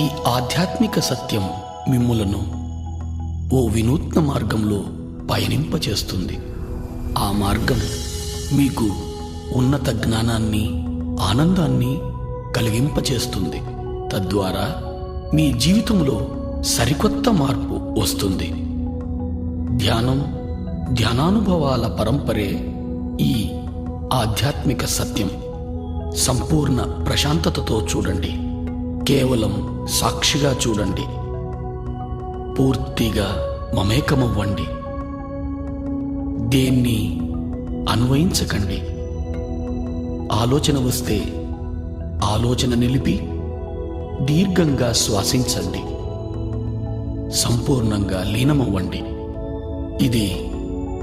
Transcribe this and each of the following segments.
ఈ ఆధ్యాత్మిక సత్యం మిమ్ములను ఓ వినూత్న మార్గంలో పయనింపచేస్తుంది. ఆ మార్గం మీకు ఉన్నత జ్ఞానాన్ని, ఆనందాన్ని కలిగింపచేస్తుంది. తద్వారా మీ జీవితంలో సరికొత్త మార్పు వస్తుంది. ధ్యానం, ధ్యానానుభవాల పరంపరే ఈ ఆధ్యాత్మిక సత్యం. సంపూర్ణ ప్రశాంతతతో చూడండి. కేవలం సాక్షిగా చూడండి. పూర్తిగా మమేకమవ్వండి. దేన్ని అన్వయించకండి. ఆలోచన వస్తే ఆలోచన నిలిపి దీర్ఘంగా శ్వాసించండి. సంపూర్ణంగా లీనమవ్వండి. ఇది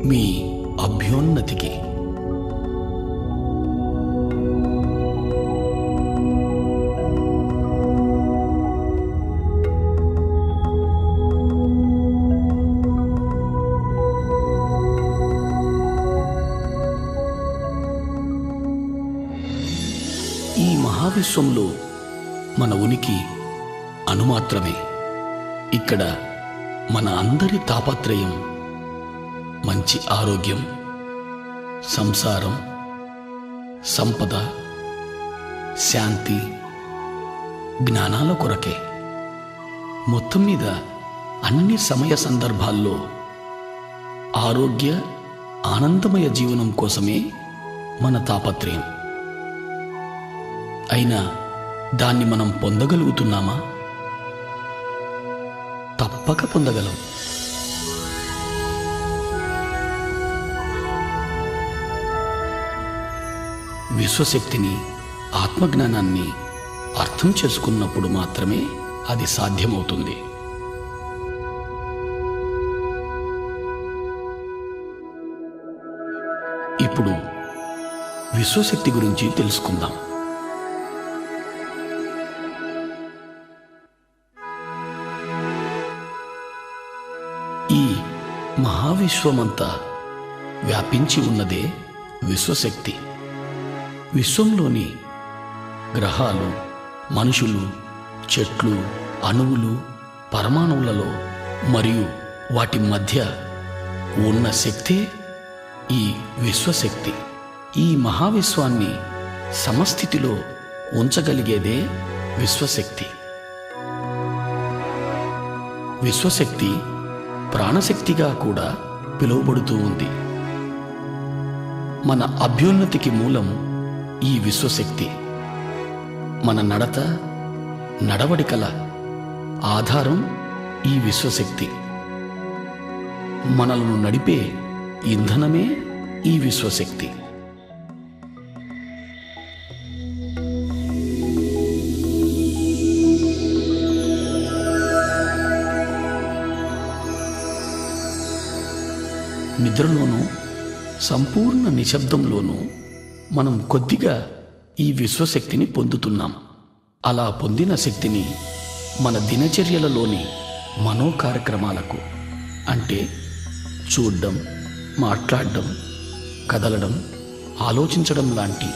మీ అభ్యున్నతికి. ఈ మహావిశ్వంలో మన ఉనికి అణుమాత్రమే. ఇక్కడ మన అందరి తాపత్రయం మంచి ఆరోగ్యం, సంసారం, సంపద, శాంతి, జ్ఞానాల కొరకే. మొత్తం మీద అన్ని సమయ సందర్భాల్లో ఆరోగ్య, ఆనందమయ జీవనం కోసమే మన తాపత్రయం. అయినా దాన్ని మనం పొందగలుగుతున్నామా? తప్పక పొందగలం. విశ్వశక్తిని, ఆత్మజ్ఞానాన్ని అర్థం చేసుకున్నప్పుడు మాత్రమే అది సాధ్యమవుతుంది. ఇప్పుడు విశ్వశక్తి గురించి తెలుసుకుందాం. ఈ మహావిశ్వమంతా వ్యాపించి ఉన్నదే విశ్వశక్తి. విశ్వంలోని గ్రహాలు, మనుషులు, చెట్లు, అణువులు, పరమాణువులలో మరియు వాటి మధ్య ఉన్న శక్తే ఈ విశ్వశక్తి. ఈ మహావిశ్వాన్ని సమస్థితిలో ఉంచగలిగేదే విశ్వశక్తి. విశ్వశక్తి ప్రాణశక్తిగా కూడా పిలువబడుతూ ఉంది. మన అభ్యున్నతికి మూలం ఈ విశ్వశక్తి. మన నడత, నడవడికల ఆధారం ఈ విశ్వశక్తి. మనలను నడిపే ఇంధనమే ఈ విశ్వశక్తి. నిద్రలోనూ, సంపూర్ణ నిశ్శబ్దంలోనూ మనం కొద్దిగా ఈ విశ్వశక్తిని పొందుతున్నాం. అలా పొందిన శక్తిని మన దినచర్యలలోని మనో కార్యక్రమాలకు, అంటే చూడడం, మాట్లాడడం, కదలడం, ఆలోచించడం లాంటి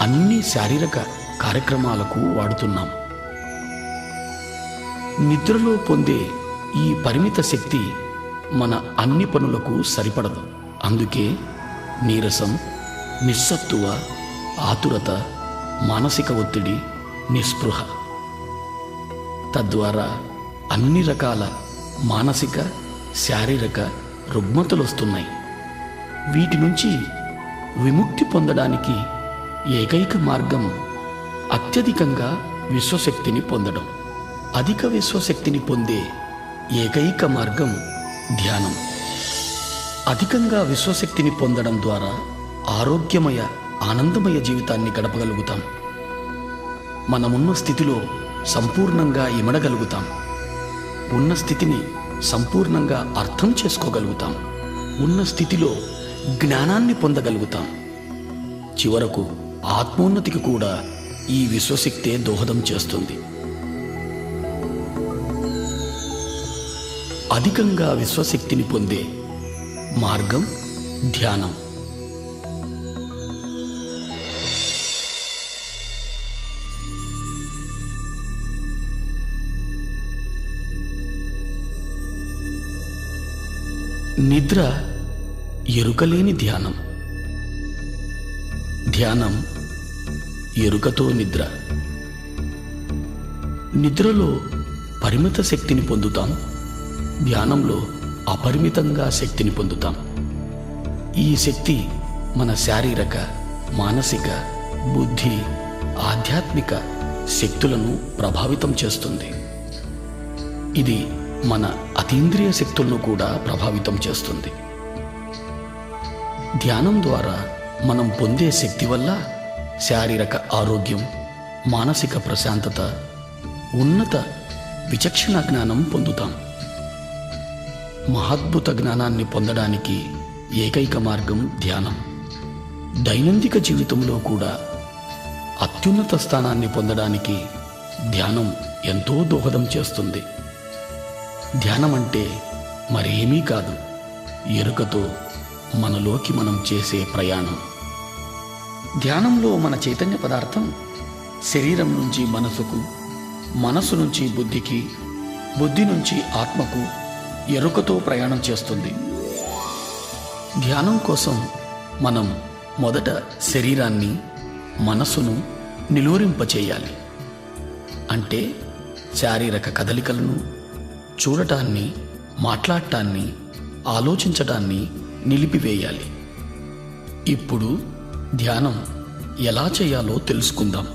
అన్ని శారీరక కార్యక్రమాలకు వాడుతున్నాం. నిద్రలో పొందే ఈ పరిమిత శక్తి మన అన్ని పనులకు సరిపడదు. అందుకే నీరసం, నిస్సత్తువ, ఆతురత, మానసిక ఒత్తిడి, నిస్పృహ, తద్వారా అన్ని రకాల మానసిక, శారీరక రుగ్మతలు వస్తున్నాయి. వీటి నుంచి విముక్తి పొందడానికి ఏకైక మార్గం అత్యధికంగా విశ్వశక్తిని పొందడం. అధిక విశ్వశక్తిని పొందే ఏకైక మార్గం ధ్యానం. అధికంగా విశ్వశక్తిని పొందడం ద్వారా ఆరోగ్యమయ, ఆనందమయ జీవితాన్ని గడపగలుగుతాం. మనమున్న స్థితిలో సంపూర్ణంగా ఇమడగలుగుతాం. ఉన్న స్థితిని సంపూర్ణంగా అర్థం చేసుకోగలుగుతాం. ఉన్న స్థితిలో జ్ఞానాన్ని పొందగలుగుతాం. చివరకు ఆత్మోన్నతికి కూడా ఈ విశ్వశక్తే దోహదం చేస్తుంది. అధికంగా విశ్వశక్తిని పొందే మార్గం ధ్యానం. నిద్ర ఎరుకలేని ధ్యానం. ధ్యానం ఎరుకతో నిద్ర. నిద్రలో పరిమిత శక్తిని పొందుతాం, ధ్యానంలో అపరిమితంగా శక్తిని పొందుతాం. ఈ శక్తి మన శారీరక, మానసిక, బుద్ధి, ఆధ్యాత్మిక శక్తులను ప్రభావితం చేస్తుంది. ఇది మన అతీంద్రియ శక్తులను కూడా ప్రభావితం చేస్తుంది. ధ్యానం ద్వారా మనం పొందే శక్తి వల్ల శారీరక ఆరోగ్యం, మానసిక ప్రశాంతత, ఉన్నత విచక్షణ జ్ఞానం పొందుతాం. మహాద్భుత జ్ఞానాన్ని పొందడానికి ఏకైక మార్గం ధ్యానం. దైనందిక జీవితంలో కూడా అత్యున్నత స్థానాన్ని పొందడానికి ధ్యానం ఎంతో దోహదం చేస్తుంది. ధ్యానం అంటే మరేమీ కాదు, ఎరుకతో మనలోకి మనం చేసే ప్రయాణం. ధ్యానంలో మన చైతన్య పదార్థం శరీరం నుంచి మనసుకు, మనసు నుంచి బుద్ధికి, బుద్ధి నుంచి ఆత్మకు ఎరుకతో ప్రయాణం చేస్తుంది. ధ్యానం కోసం మనం మొదట శరీరాన్ని, మనసును నిలువరింపచేయాలి. అంటే శారీరక కదలికలను, చూడటాన్ని, మాట్లాడటాన్ని, ఆలోచించటాన్ని నిలిపివేయాలి. ఇప్పుడు ధ్యానం ఎలా చేయాలో తెలుసుకుందాం.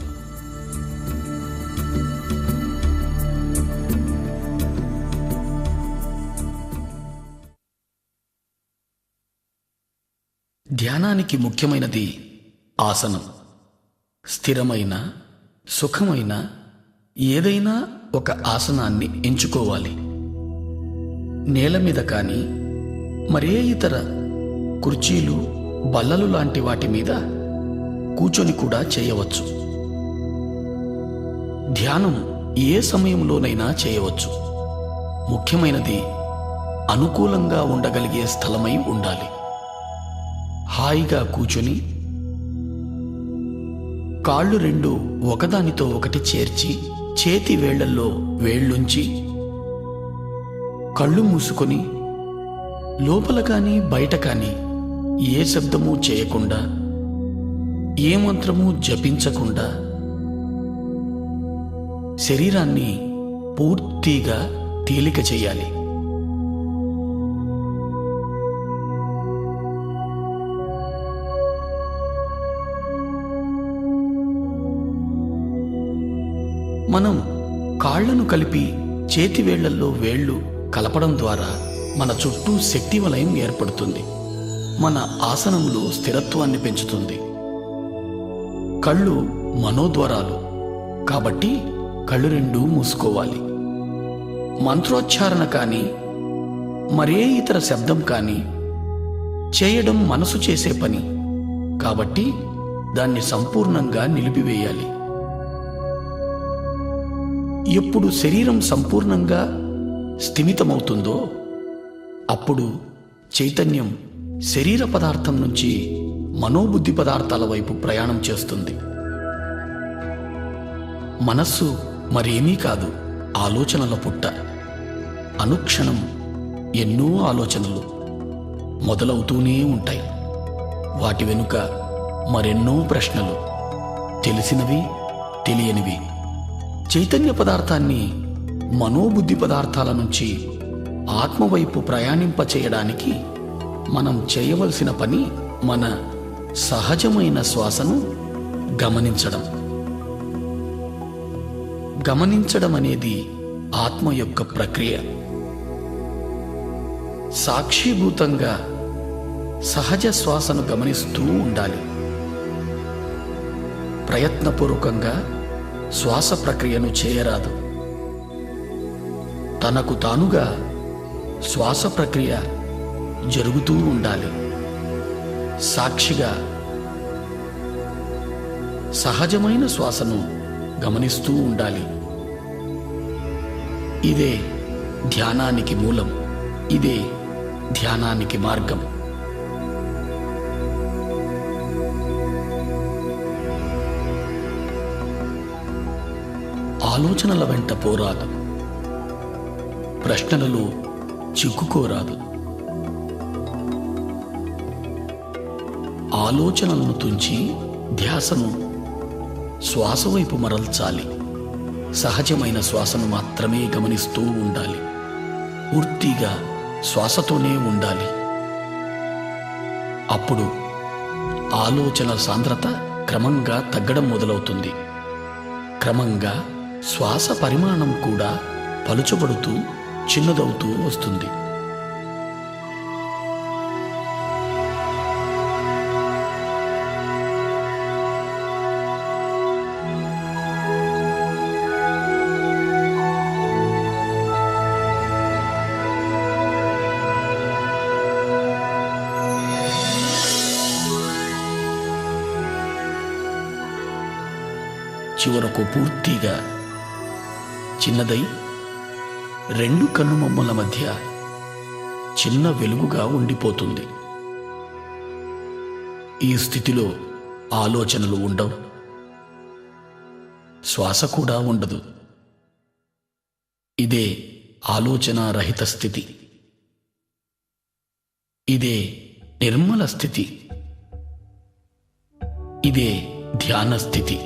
ధ్యానానికి ముఖ్యమైనది ఆసనం. స్థిరమైన, సుఖమైన ఏదైనా ఒక ఆసనాన్ని ఎంచుకోవాలి. నేల మీద కానీ, మరే ఇతర కుర్చీలు, బల్లలు లాంటి వాటి మీద కూర్చొని కూడా చేయవచ్చు. ధ్యానం ఏ సమయంలోనైనా చేయవచ్చు. ముఖ్యమైనది అనుకూలంగా ఉండగలిగే స్థలమై ఉండాలి. హాయిగా కూర్చొని కాళ్ళు రెండు ఒకదానితో ఒకటి చేర్చి, చేతి వేళ్లల్లో వేళ్ళుంచి, కళ్ళు మూసుకొని లోపల కానీ బయట కానీ ఏ శబ్దమూ చేయకుండా, ఏ మంత్రమూ జపించకుండా శరీరాన్ని పూర్తిగా తేలిక చేయాలి. మనం కాళ్లను కలిపి చేతి వేళ్లల్లో వేళ్లు కలపడం ద్వారా మన చుట్టూ శక్తి వలయం ఏర్పడుతుంది. మన ఆసనంలో స్థిరత్వాన్ని పెంచుతుంది. కళ్ళు మనోద్వారాలు కాబట్టి కళ్ళు రెండూ మూసుకోవాలి. మంత్రోచ్చారణ కానీ, మరే ఇతర శబ్దం కానీ చేయడం మనసు చేసే పని కాబట్టి దాన్ని సంపూర్ణంగా నిలిపివేయాలి. ఎప్పుడు శరీరం సంపూర్ణంగా స్థిమితమవుతుందో అప్పుడు చైతన్యం శరీర పదార్థం నుంచి మనోబుద్ధి పదార్థాల వైపు ప్రయాణం చేస్తుంది. మనస్సు మరేమీ కాదు, ఆలోచనల పుట్ట. అనుక్షణం ఎన్నో ఆలోచనలు మొదలవుతూనే ఉంటాయి. వాటి వెనుక మరెన్నో ప్రశ్నలు, తెలిసినవి, తెలియనివి. చైతన్య పదార్థాన్ని మనోబుద్ధి పదార్థాల నుంచి ఆత్మవైపు ప్రయాణింపచేయడానికి మనం చేయవలసిన పని మన సహజమైన శ్వాసను గమనించడం. గమనించడం అనేది ఆత్మ యొక్క ప్రక్రియ. సాక్షిభూతంగా సహజ శ్వాసను గమనిస్తూ ఉండాలి. ప్రయత్నపూర్వకంగా శ్వాస ప్రక్రియను చేయరాదు. తనకు తానుగా శ్వాస ప్రక్రియ జరుగుతూ ఉండాలి. సాక్షిగా సహజమైన శ్వాసను గమనిస్తూ ఉండాలి. ఇదే ధ్యానానికి మూలం. ఇదే ధ్యానానికి మార్గం. ఆలోచనల వెంట పోరాదు. ప్రశ్నలలో చిక్కుకోరాదు. ఆలోచనలను తుంచి ధ్యాసను శ్వాస వైపు మరల్చాలి. సహజమైన శ్వాసను మాత్రమే గమనిస్తూ ఉండాలి. పూర్తిగా శ్వాసతోనే ఉండాలి. అప్పుడు ఆలోచన సాంద్రత క్రమంగా తగ్గడం మొదలవుతుంది. క్రమంగా శ్వాస పరిమాణం కూడా పలుచబడుతూ చిన్నదవుతూ వస్తుంది. చివరకు పూర్తిగా చిన్నదై రెండు కన్నుమొమ్మల మధ్య చిన్న వెలుగుగా ఉండిపోతుంది. ఈ స్థితిలో ఆలోచనలు ఉండవు, శ్వాస కూడా ఉండదు. ఇదే ఆలోచన రహిత స్థితి. ఇదే నిర్మల స్థితి. ఇదే ధ్యాన స్థితి.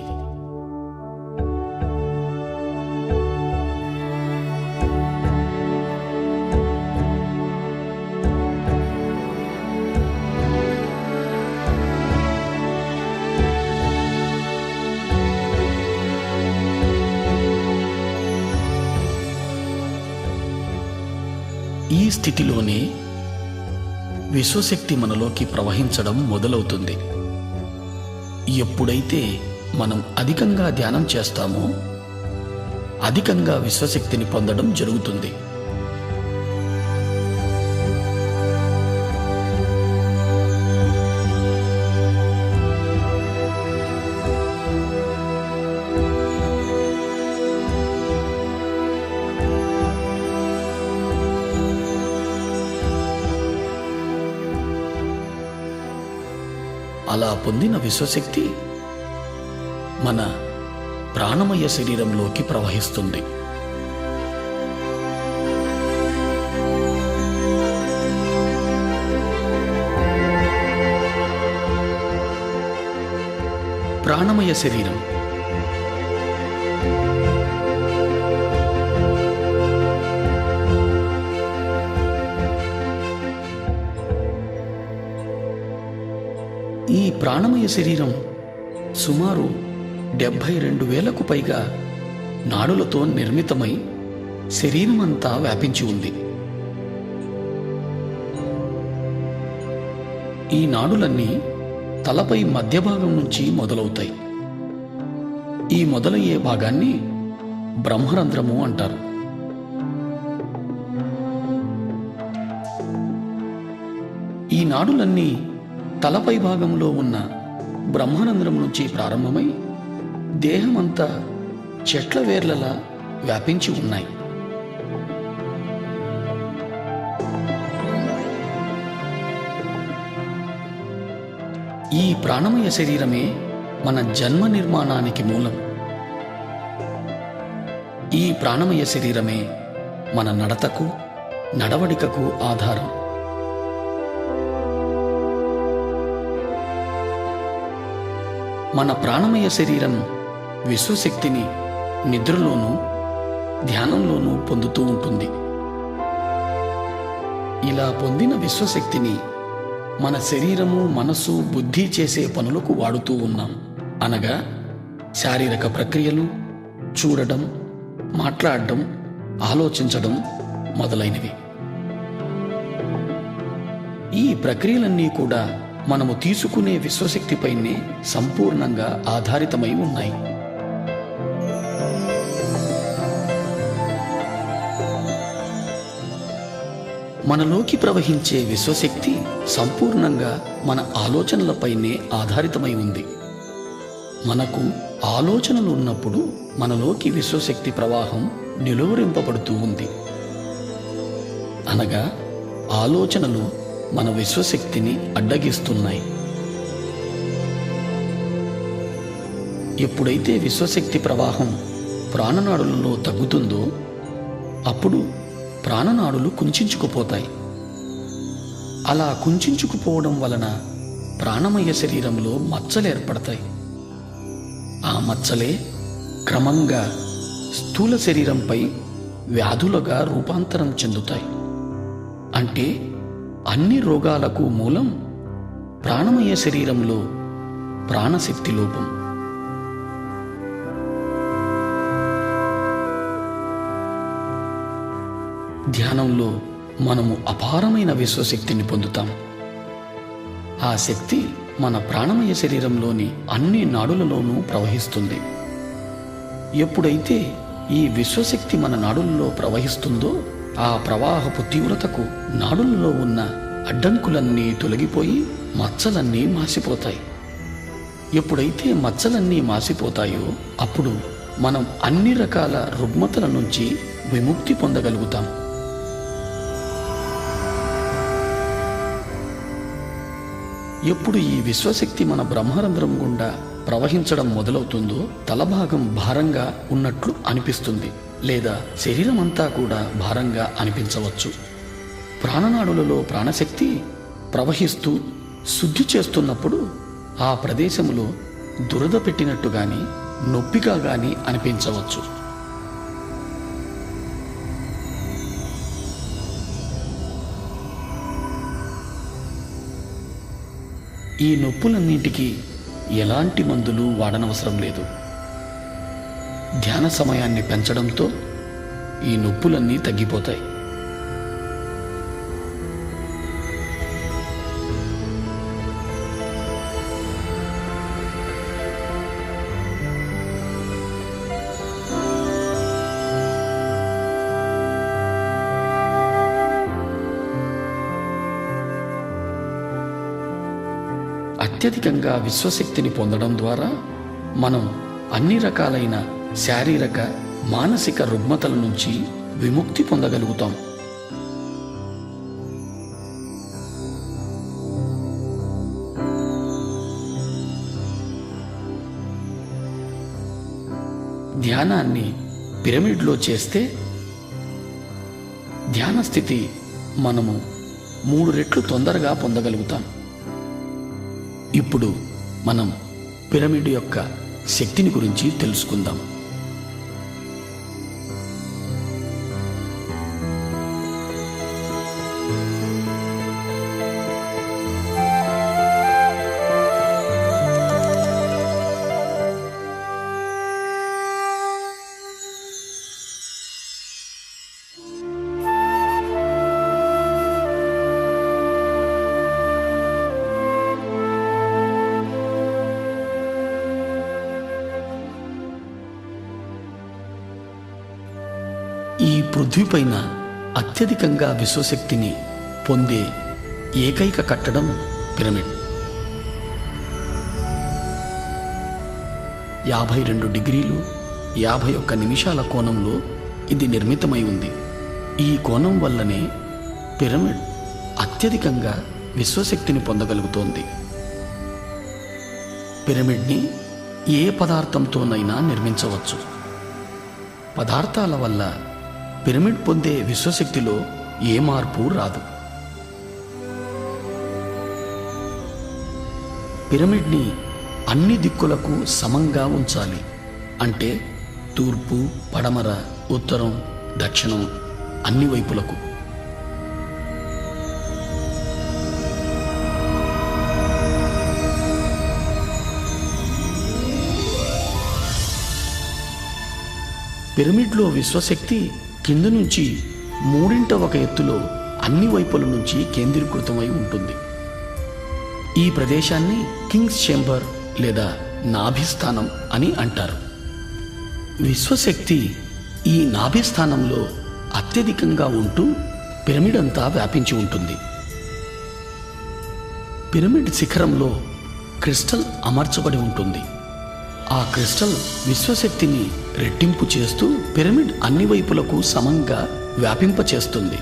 ఈ స్థితిలోనే విశ్వశక్తి మనలోకి ప్రవహించడం మొదలవుతుంది. ఎప్పుడైతే మనం అధికంగా ధ్యానం చేస్తామో అధికంగా విశ్వశక్తిని పొందడం జరుగుతుంది. అలా పొందిన విశ్వశక్తి మన ప్రాణమయ శరీరంలోకి ప్రవహిస్తుంది. ప్రాణమయ శరీరం ఈ ప్రాణమయ శరీరం సుమారు 72,000కు పైగా నాడులతో నిర్మితమై శరీరమంతా వ్యాపించి ఉంది. ఈ నాడులన్నీ తలపై మధ్య భాగం నుంచి మొదలవుతాయి. ఈ మొదలయ్యే భాగాన్ని బ్రహ్మరంధ్రము అంటారు. ఈ నాడులన్నీ తలపై భాగంలో ఉన్న బ్రహ్మరంధ్రం నుంచి ప్రారంభమై దేహమంతా చెట్ల వేర్లలా వ్యాపించి ఉన్నాయి. ఈ ప్రాణమయ శరీరమే మన జన్మ నిర్మాణానికి మూలం. ఈ ప్రాణమయ శరీరమే మన నడతకు, నడవడికకు ఆధారం. మన ప్రాణమయ శరీరం విశ్వశక్తిని నిద్రలోనూ ధ్యానంలోనూ పొందుతూ ఉంటుంది. ఇలా పొందిన విశ్వశక్తిని మన శరీరము, మనసు, బుద్ధి చేసే పనులకు వాడుతూ ఉన్నాం. అనగా శారీరక ప్రక్రియలు, చూడడం, మాట్లాడడం, ఆలోచించడం మొదలైనవి. ఈ ప్రక్రియలన్నీ కూడా మనము తీసుకునే విశ్వశక్తిపైనే సంపూర్ణంగా ఆధారితమై ఉన్నాయి. మనలోకి ప్రవహించే విశ్వశక్తి సంపూర్ణంగా మన ఆలోచనలపైనే ఆధారితమై ఉంది. మనకు ఆలోచనలు ఉన్నప్పుడు మనలోకి విశ్వశక్తి ప్రవాహం నిలువరింపబడుతూ ఉంది. అనగా ఆలోచనలు మన విశ్వశక్తిని అడ్డగిస్తున్నాయి. ఎప్పుడైతే విశ్వశక్తి ప్రవాహం ప్రాణనాడులలో తగ్గుతుందో అప్పుడు ప్రాణనాడులు కుంచించుకుపోతాయి. అలా కుంచించుకుపోవడం వలన ప్రాణమయ శరీరంలో మచ్చలు ఏర్పడతాయి. ఆ మచ్చలే క్రమంగా స్థూల శరీరంపై వ్యాధులుగా రూపాంతరం చెందుతాయి. అంటే అన్ని రోగాలకు మూలం ప్రాణమయ శరీరంలో ప్రాణశక్తి లోపం. ధ్యానంలో మనము అపారమైన విశ్వశక్తిని పొందుతాం. ఆ శక్తి మన ప్రాణమయ శరీరంలోని అన్ని నాడులలోనూ ప్రవహిస్తుంది. ఎప్పుడైతే ఈ విశ్వశక్తి మన నాడులలో ప్రవహిస్తుందో ఆ ప్రవాహపు తీవ్రతకు నాడులలో ఉన్న అడ్డంకులన్నీ తొలగిపోయి మచ్చలన్నీ మాసిపోతాయి. ఎప్పుడైతే మచ్చలన్నీ మాసిపోతాయో అప్పుడు మనం అన్ని రకాల రుగ్మతల నుంచి విముక్తి పొందగలుగుతాం. ఎప్పుడు ఈ విశ్వశక్తి మన బ్రహ్మరంధ్రం గుండా ప్రవహించడం మొదలవుతుందో తలభాగం భారంగా ఉన్నట్లు అనిపిస్తుంది, లేదా శరీరం అంతా కూడా భారంగా అనిపించవచ్చు. ప్రాణనాడులలో ప్రాణశక్తి ప్రవహిస్తూ శుద్ధి చేస్తున్నప్పుడు ఆ ప్రదేశంలో దురద పెట్టినట్టు గాని నొప్పిగా గాని అనిపించవచ్చు. ఈ నొప్పులన్నింటికీ ఎలాంటి మందులు వాడనవసరం లేదు. ధ్యాన సమయాన్ని పెంచడంతో ఈ నొప్పులన్నీ తగ్గిపోతాయి. అత్యధికంగా విశ్వశక్తిని పొందడం ద్వారా మనం అన్ని రకాలైన శారీరక మానసిక రుగ్మతల నుంచి విముక్తి పొందగలుగుతాం. ధ్యానాన్ని పిరమిడ్లో చేస్తే ధ్యాన స్థితి మనము 3 రెట్లు తొందరగా పొందగలుగుతాం. ఇప్పుడు మనం పిరమిడ్ యొక్క శక్తిని గురించి తెలుసుకుందాం. ఈ పృథ్వీపైన అత్యధికంగా విశ్వశక్తిని పొందే ఏకైక కట్టడం పిరమిడ్. 52 డిగ్రీలు 51 నిమిషాల కోణంలో ఇది నిర్మితమై ఉంది. ఈ కోణం వల్లనే పిరమిడ్ అత్యధికంగా విశ్వశక్తిని పొందగలుగుతోంది. పిరమిడ్ని ఏ పదార్థంతోనైనా నిర్మించవచ్చు. పదార్థాల వల్ల పిరమిడ్ పొందే విశ్వశక్తిలో ఏ మార్పు రాదు. పిరమిడ్ని అన్ని దిక్కులకు సమంగా ఉంచాలి. అంటే తూర్పు, పడమర, ఉత్తరం, దక్షిణం అన్ని వైపులకు. పిరమిడ్లో విశ్వశక్తి కింద నుంచి 3/1 ఎత్తులో అన్ని వైపుల నుంచి కేంద్రీకృతమై ఉంటుంది. ఈ ప్రదేశాన్ని కింగ్స్ చేంబర్ లేదా నాభిస్థానం అని అంటారు. విశ్వశక్తి ఈ నాభిస్థానంలో అత్యధికంగా ఉంటూ పిరమిడ్ అంతా వ్యాపించి ఉంటుంది. పిరమిడ్ శిఖరంలో క్రిస్టల్ అమర్చబడి ఉంటుంది. ఆ క్రిస్టల్ విశ్వశక్తిని రెట్టింపు చేస్తూ పిరమిడ్ అన్ని వైపులకు సమంగా వ్యాపింపచేస్తుంది.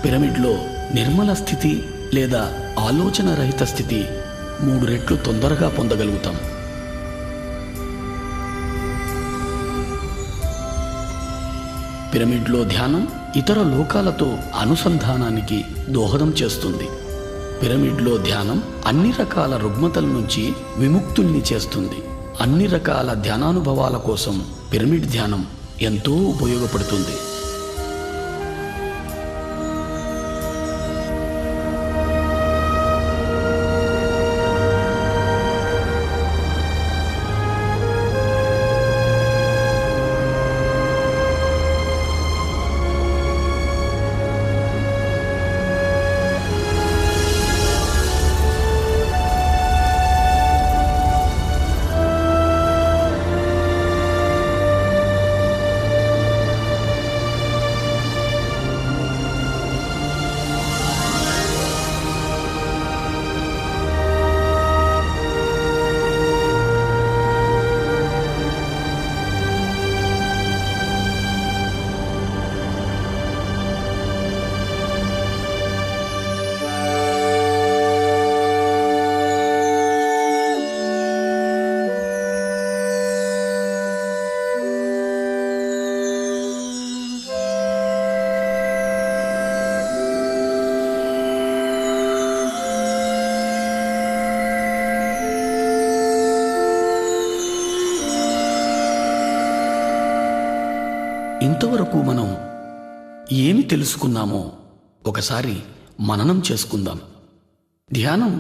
పిరమిడ్లో నిర్మల స్థితి లేదా ఆలోచన రహిత స్థితి 3 రెట్లు తొందరగా పొందగలుగుతాం. పిరమిడ్లో ధ్యానం ఇతర లోకాలతో అనుసంధానానికి దోహదం చేస్తుంది. పిరమిడ్లో ధ్యానం అన్ని రకాల రుగ్మతల నుంచి విముక్తుల్ని చేస్తుంది. అన్ని రకాల ధ్యానానుభవాల కోసం పిరమిడ్ ధ్యానం ఎంతో ఉపయోగపడుతుంది. ఇంతవరకు మనం ఏమి తెలుసుకున్నామో ఒకసారి మననం చేసుకుందాం. ధ్యానం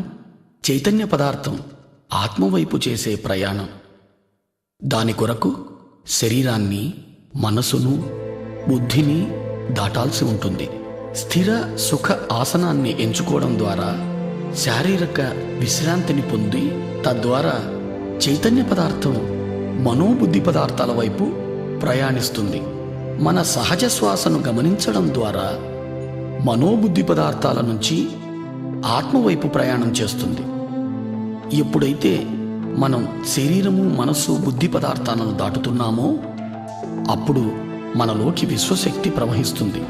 చైతన్య పదార్థం ఆత్మవైపు చేసే ప్రయాణం. దాని కొరకు శరీరాన్ని, మనసును, బుద్ధిని దాటాల్సి ఉంటుంది. స్థిర సుఖ ఆసనాన్ని ఎంచుకోవడం ద్వారా శారీరక విశ్రాంతిని పొంది తద్వారా చైతన్య పదార్థం మనోబుద్ధి పదార్థాల వైపు ప్రయాణిస్తుంది. మన సహజ శ్వాసను గమనించడం ద్వారా మనోబుద్ధి పదార్థాల నుంచి ఆత్మవైపు ప్రయాణం చేస్తుంది. ఎప్పుడైతే మనం శరీరము, మనస్సు, బుద్ధి పదార్థాలను దాటుతున్నామో అప్పుడు మనలోకి విశ్వశక్తి ప్రవహిస్తుంది.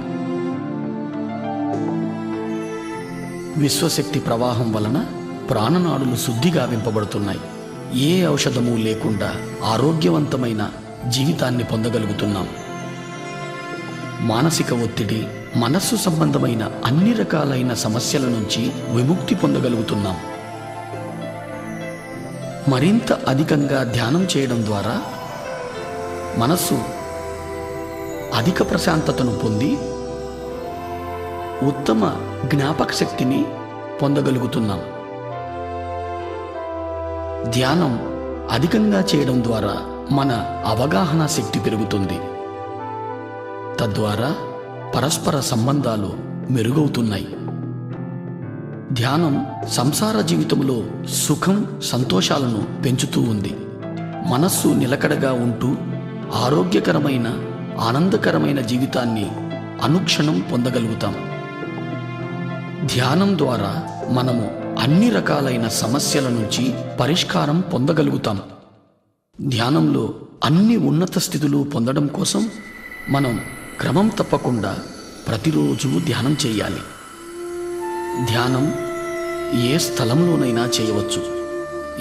విశ్వశక్తి ప్రవాహం వలన ప్రాణనాడులు శుద్ధిగా వింపబడుతున్నాయి. ఏ ఔషధము లేకుండా ఆరోగ్యవంతమైన జీవితాన్ని పొందగలుగుతున్నాం. మానసిక ఒత్తిడి, మనస్సు సంబంధమైన అన్ని రకాలైన సమస్యల నుంచి విముక్తి పొందగలుగుతున్నాం. మరింత అధికంగా ధ్యానం చేయడం ద్వారా మనస్సు అధిక ప్రశాంతతను పొంది ఉత్తమ జ్ఞాపక శక్తిని పొందగలుగుతున్నాం. ధ్యానం అధికంగా చేయడం ద్వారా మన అవగాహన శక్తి పెరుగుతుంది. తద్వారా పరస్పర సంబంధాలు మెరుగవుతున్నాయి. ధ్యానం సంసార జీవితంలో సుఖం, సంతోషాలను పెంచుతూ ఉంది. మనస్సు నిలకడగా ఉంటూ ఆరోగ్యకరమైన, ఆనందకరమైన జీవితాన్ని అనుక్షణం పొందగలుగుతాం. ధ్యానం ద్వారా మనము అన్ని రకాలైన సమస్యల నుంచి పరిష్కారం పొందగలుగుతాం. ధ్యానంలో అన్ని ఉన్నత స్థితులు పొందడం కోసం మనం క్రమం తప్పకుండా ప్రతిరోజు ధ్యానం చేయాలి. ధ్యానం ఏ స్థలంలోనైనా చేయవచ్చు,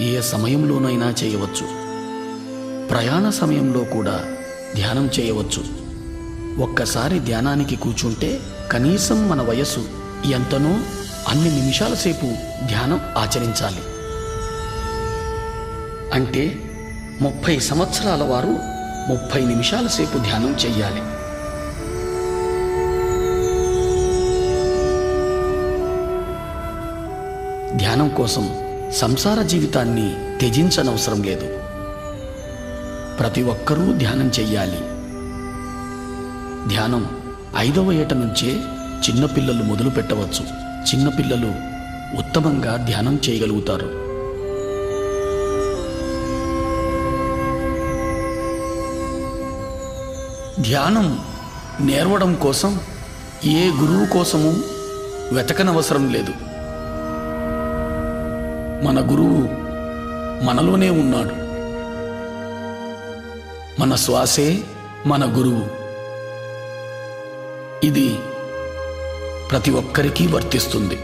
ఏ సమయంలోనైనా చేయవచ్చు. ప్రయాణ సమయంలో కూడా ధ్యానం చేయవచ్చు. ఒక్కసారి ధ్యానానికి కూర్చుంటే కనీసం మన వయస్సు ఎంతనో అన్ని నిమిషాల సేపు ధ్యానం ఆచరించాలి. అంటే 30 సంవత్సరాల వారు 30 నిమిషాల సేపు ధ్యానం చెయ్యాలి. ధ్యానం కోసం సంసార జీవితాన్ని త్యజించనవసరం లేదు. ప్రతి ఒక్కరూ ధ్యానం చెయ్యాలి. ధ్యానం 5వ ఏట నుంచే చిన్నపిల్లలు మొదలు పెట్టవచ్చు. చిన్నపిల్లలు ఉత్తమంగా ధ్యానం చేయగలుగుతారు. ధ్యానం నేర్వడం కోసం ఏ గురువు కోసము వెతకనవసరం లేదు. మన గురువు మనలోనే ఉన్నాడు. మన శ్వాసే మన గురువు. ఇది ప్రతి ఒక్కరికి వర్తిస్తుంది.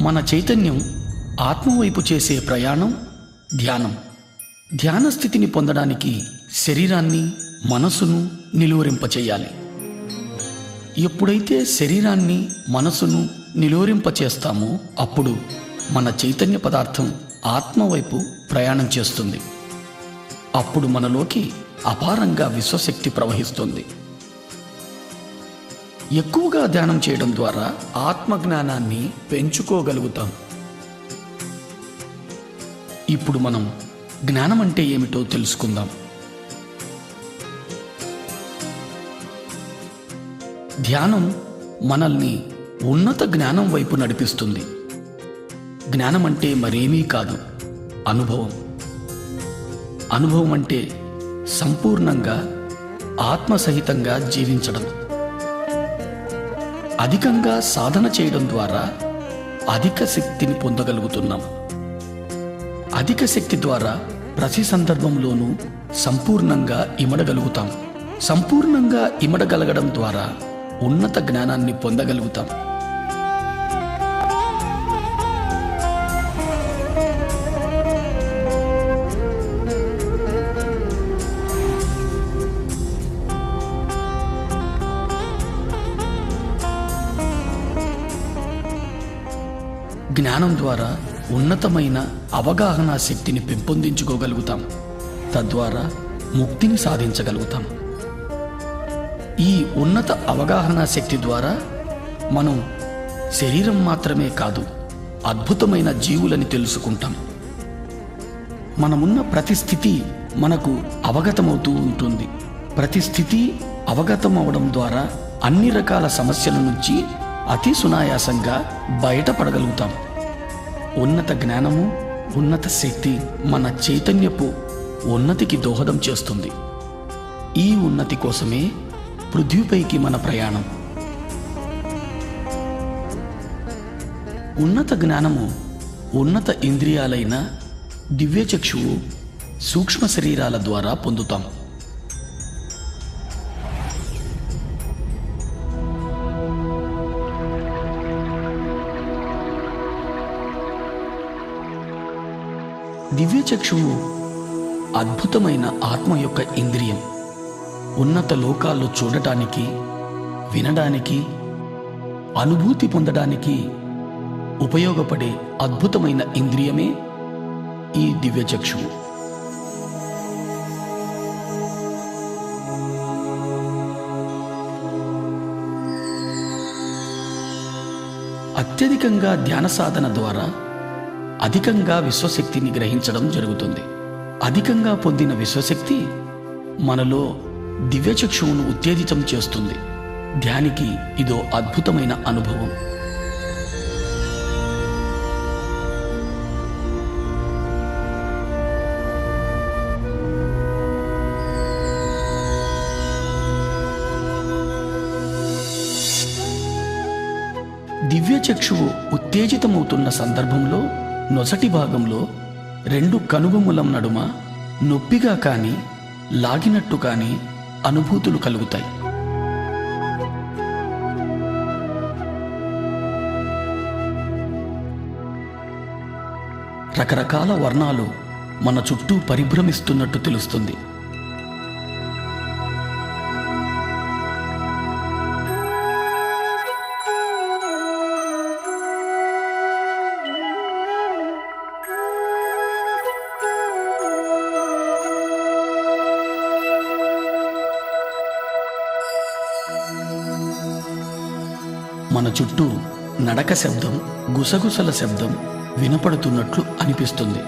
మన చైతన్యం ఆత్మవైపు చేసే ప్రయాణం ధ్యానం. ధ్యాన స్థితిని పొందడానికి శరీరాన్ని మనసును నిలువరింపచేయాలి. ఎప్పుడైతే శరీరాన్ని మనసును నిలువరింపచేస్తామో అప్పుడు మన చైతన్య పదార్థం ఆత్మవైపు ప్రయాణం చేస్తుంది. అప్పుడు మనలోకి అపారంగా విశ్వశక్తి ప్రవహిస్తుంది. ఎక్కువగా ధ్యానం చేయడం ద్వారా ఆత్మజ్ఞానాన్ని పెంచుకోగలుగుతాం. ఇప్పుడు మనం జ్ఞానం అంటే ఏమిటో తెలుసుకుందాం. ధ్యానం మనల్ని ఉన్నత జ్ఞానం వైపు నడిపిస్తుంది. జ్ఞానం అంటే మరేమీ కాదు, అనుభవం. అనుభవం అంటే సంపూర్ణంగా ఆత్మసహితంగా జీవించడం. అధికంగా సాధన చేయడం ద్వారా అధిక శక్తిని పొందగలుగుతున్నాం. అధిక శక్తి ద్వారా ప్రతి సందర్భంలోనూ సంపూర్ణంగా ఇమడగలుగుతాం. సంపూర్ణంగా ఇమడగలగడం ద్వారా ఉన్నత జ్ఞానాన్ని పొందగలుగుతాం. జ్ఞానం ద్వారా ఉన్నతమైన అవగాహన శక్తిని పెంపొందించుకోగలుగుతాం. తద్వారా ముక్తిని సాధించగలుగుతాం. ఈ ఉన్నత అవగాహన శక్తి ద్వారా మనం శరీరం మాత్రమే కాదు, అద్భుతమైన జీవులని తెలుసుకుంటాం. మనమున్న ప్రతి స్థితి మనకు అవగతమవుతూ ఉంటుంది. ప్రతి స్థితి అవగతం అవడం ద్వారా అన్ని రకాల సమస్యల నుంచి అతి సునాయాసంగా బయటపడగలుగుతాం. ఉన్నత జ్ఞానము, ఉన్నత శక్తి మన చైతన్యపు ఉన్నతికి దోహదం చేస్తుంది. ఈ ఉన్నతి కోసమే పృథ్వీపైకి మన ప్రయాణం. ఉన్నత జ్ఞానము ఉన్నత ఇంద్రియాలైన దివ్యచక్షువు, సూక్ష్మ శరీరాల ద్వారా పొందుతాం. దివ్యచక్షువు అద్భుతమైన ఆత్మ యొక్క ఇంద్రియం. ఉన్నత లోకాల్లో చూడటానికి, వినడానికి, అనుభూతి పొందడానికి ఉపయోగపడే అద్భుతమైన ఇంద్రియమే ఈ దివ్యచక్షువు. అత్యధికంగా ధ్యాన సాధన ద్వారా అధికంగా విశ్వశక్తిని గ్రహించడం జరుగుతుంది. అధికంగా పొందిన విశ్వశక్తి మనలో దివ్యచక్షువును ఉత్తేజితం చేస్తుంది. ధ్యానికి ఇదో అద్భుతమైన అనుభవం. దివ్యచక్షువు ఉత్తేజితమవుతున్న సందర్భంలో నొసటి భాగంలో రెండు కనుబొమ్మల నడుమ నొప్పిగా కానీ లాగినట్టు కానీ అనుభూతులు కలుగుతాయి. రకరకాల వర్ణాలు మన చుట్టూ పరిభ్రమిస్తున్నట్టు తెలుస్తుంది. మన చుట్టూ నడక శబ్దం, గుసగుసల శబ్దం వినపడుతున్నట్లు అనిపిస్తుంది.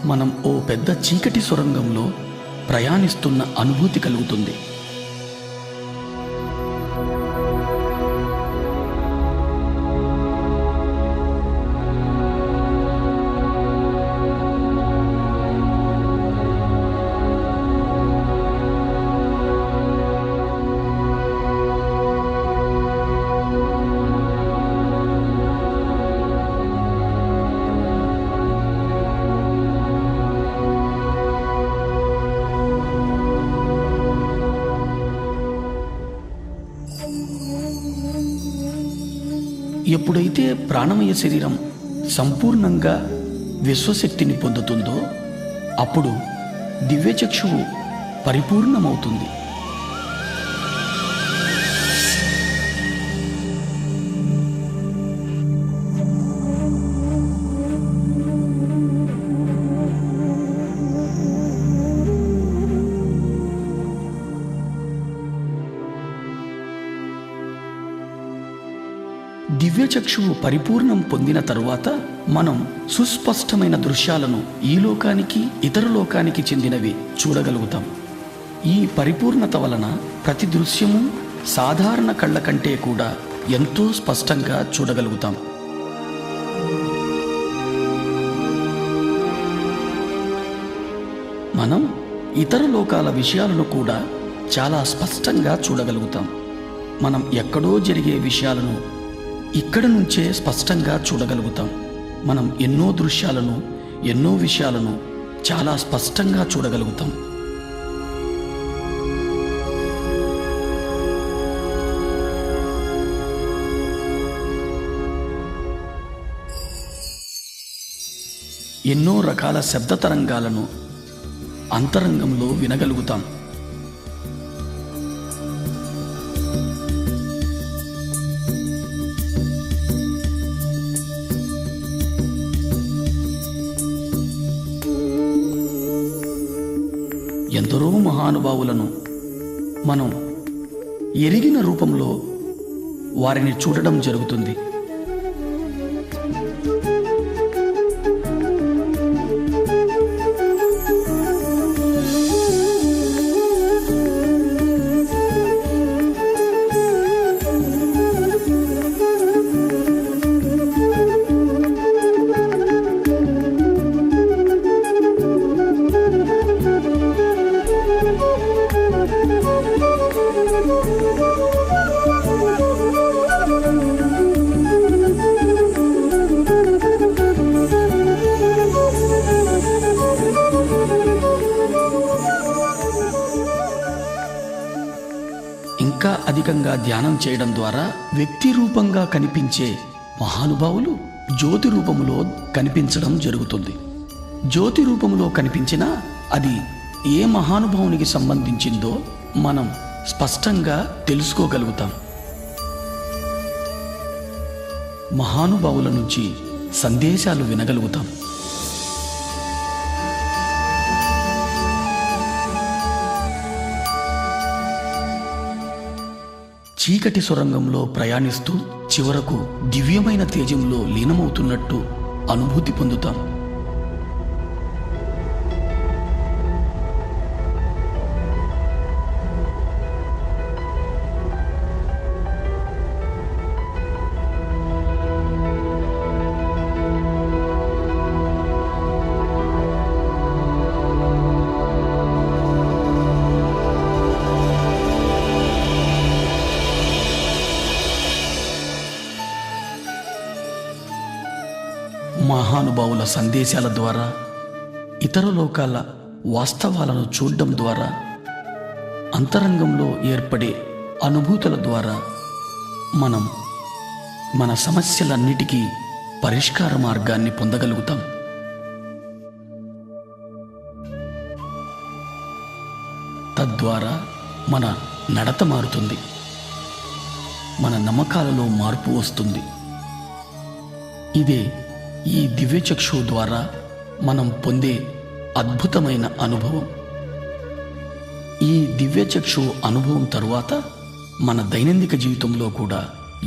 మనం ఓ పెద్ద చీకటి సొరంగంలో ప్రయాణిస్తున్న అనుభూతి కలుగుతుంది. ఎప్పుడైతే ప్రాణమయ శరీరం సంపూర్ణంగా విశ్వశక్తిని పొందుతుందో అప్పుడు దివ్యచక్షువు పరిపూర్ణమవుతుంది. దివ్యచక్షువు పరిపూర్ణం పొందిన తరువాత మనం సుస్పష్టమైన దృశ్యాలను ఈ లోకానికి ఇతర లోకానికి చెందినవి చూడగలుగుతాం. ఈ పరిపూర్ణత వలన ప్రతి దృశ్యము సాధారణ కళ్ళ కంటే కూడా ఎంతో స్పష్టంగా చూడగలుగుతాం. మనం ఇతర లోకాల విషయాలను కూడా చాలా స్పష్టంగా చూడగలుగుతాం. మనం ఎక్కడో జరిగే విషయాలను ఇక్కడ నుంచే స్పష్టంగా చూడగలుగుతాం. మనం ఎన్నో దృశ్యాలను, ఎన్నో విషయాలను చాలా స్పష్టంగా చూడగలుగుతాం. ఎన్నో రకాల శబ్ద తరంగాలను అంతరంగంలో వినగలుగుతాం. ఎందరో మహానుభావులను మనం ఎరిగిన రూపంలో వారిని చూడడం జరుగుతుంది. ఇంకా అధికంగా ధ్యానం చేయడం ద్వారా వ్యక్తి రూపంగా కనిపించే మహానుభావులు జ్యోతి రూపంలో కనిపించడం జరుగుతుంది. జ్యోతి రూపంలో కనిపించినా అది ఏ మహానుభావునికి సంబంధించిందో మనం స్పష్టంగా తెలుసుకోగలుగుతాం. మహానుభావుల నుంచి సందేశాలు వినగలుగుతాం. చీకటి సొరంగంలో ప్రయాణిస్తూ చివరకు దివ్యమైన తేజంలో లీనమవుతున్నట్టు అనుభూతి పొందుతాం. మహానుభావుల సందేశాల ద్వారా, ఇతర లోకాల వాస్తవాలను చూడడం ద్వారా, అంతరంగంలో ఏర్పడే అనుభూతుల ద్వారా మనం మన సమస్యలన్నిటికీ పరిష్కార మార్గాన్ని పొందగలుగుతాం. తద్వారా మన నడత మారుతుంది, మన నమ్మకాలలో మార్పు వస్తుంది. ఇదే ఈ దివ్యచక్షువు ద్వారా మనం పొందే అద్భుతమైన అనుభవం. ఈ దివ్యచక్షువు అనుభవం తరువాత మన దైనందిక జీవితంలో కూడా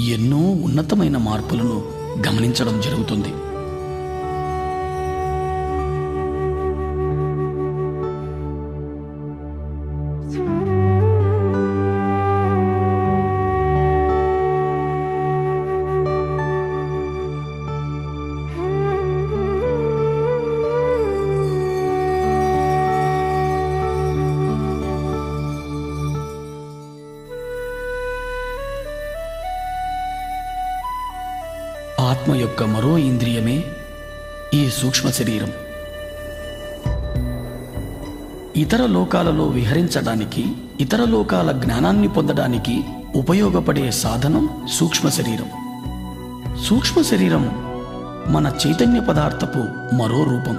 ఎన్నో ఉన్నతమైన మార్పులను గమనించడం జరుగుతుంది. ఆత్మ యొక్క మరో ఇంద్రియమే ఈ సూక్ష్మ శరీరం. ఇతర లోకాలలో విహరించడానికి, ఇతర లోకాల జ్ఞానాన్ని పొందడానికి ఉపయోగపడే సాధనం సూక్ష్మ శరీరం. సూక్ష్మ శరీరం మన చైతన్య పదార్థపు మరో రూపం,